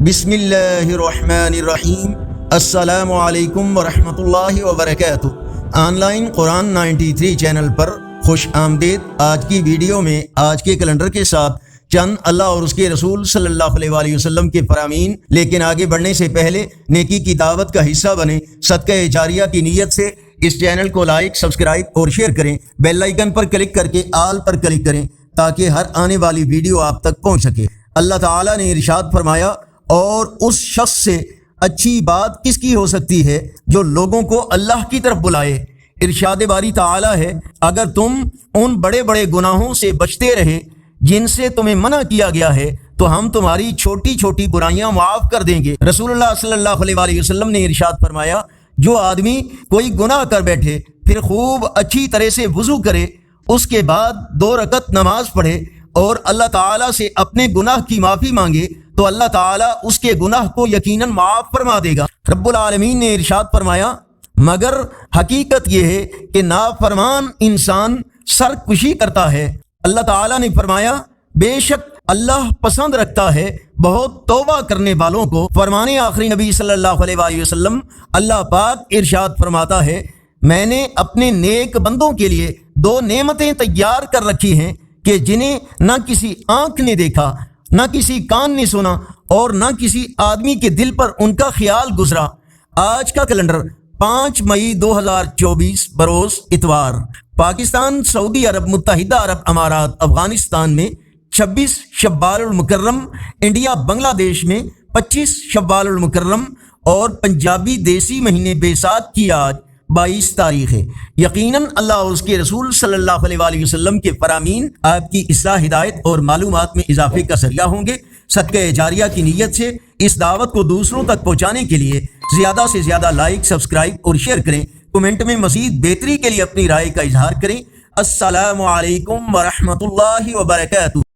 بسم اللہ الرحمن الرحیم۔ السلام علیکم ورحمۃ اللہ وبرکاتہ۔ آن لائن قرآن 93 چینل پر خوش آمدید۔ آج کی ویڈیو میں آج کے کیلنڈر کے ساتھ چند اللہ اور اس کے رسول صلی اللہ علیہ وآلہ وسلم کے فرامین، لیکن آگے بڑھنے سے پہلے نیکی کی دعوت کا حصہ بنیں۔ صدقہ جاریہ کی نیت سے اس چینل کو لائک، سبسکرائب اور شیئر کریں۔ بیل آئیکن پر کلک کر کے آل پر کلک کریں تاکہ ہر آنے والی ویڈیو آپ تک پہنچ سکے۔ اللہ تعالیٰ نے ارشاد فرمایا، اور اس شخص سے اچھی بات کس کی ہو سکتی ہے جو لوگوں کو اللہ کی طرف بلائے۔ ارشاد باری تعالیٰ ہے، اگر تم ان بڑے بڑے گناہوں سے بچتے رہے جن سے تمہیں منع کیا گیا ہے تو ہم تمہاری چھوٹی چھوٹی برائیاں معاف کر دیں گے۔ رسول اللہ صلی اللہ علیہ وآلہ وسلم نے ارشاد فرمایا، جو آدمی کوئی گناہ کر بیٹھے پھر خوب اچھی طرح سے وضو کرے، اس کے بعد 2 رکعت نماز پڑھے اور اللہ تعالیٰ سے اپنے گناہ کی معافی مانگے تو اللہ تعالیٰ اس کے گناہ کو یقیناً معاف فرما دے گا۔ رب العالمین نے ارشاد فرمایا، مگر حقیقت یہ ہے کہ نافرمان انسان سرکشی کرتا ہے۔ اللہ تعالیٰ نے فرمایا، بے شک اللہ پسند رکھتا ہے بہت توبہ کرنے والوں کو۔ فرمانے آخری نبی صلی اللہ علیہ وآلہ وسلم، اللہ پاک ارشاد فرماتا ہے، میں نے اپنے نیک بندوں کے لیے 2 نعمتیں تیار کر رکھی ہیں کہ جنہیں نہ کسی آنکھ نے دیکھا، نہ کسی کان نے سنا اور نہ کسی آدمی کے دل پر ان کا خیال گزرا۔ آج کا کیلنڈر 5 مئی 2024 بروز اتوار۔ پاکستان، سعودی عرب متحدہ عرب امارات، افغانستان میں 26 شوال المکرم، انڈیا بنگلہ دیش میں 25 شوال المکرم اور پنجابی دیسی مہینے بیساکھ کی آج 22 تاریخ ہے۔ یقیناً اللہ اور اس کے رسول صلی اللہ علیہ وآلہ وسلم کے فرامین آپ کی اصلاح، ہدایت اور معلومات میں اضافے کا ذریعہ ہوں گے۔ صدقہ جاریہ کی نیت سے اس دعوت کو دوسروں تک پہنچانے کے لیے زیادہ سے زیادہ لائک، سبسکرائب اور شیئر کریں۔ کمنٹ میں مزید بہتری کے لیے اپنی رائے کا اظہار کریں۔ السلام علیکم ورحمۃ اللہ وبرکاتہ۔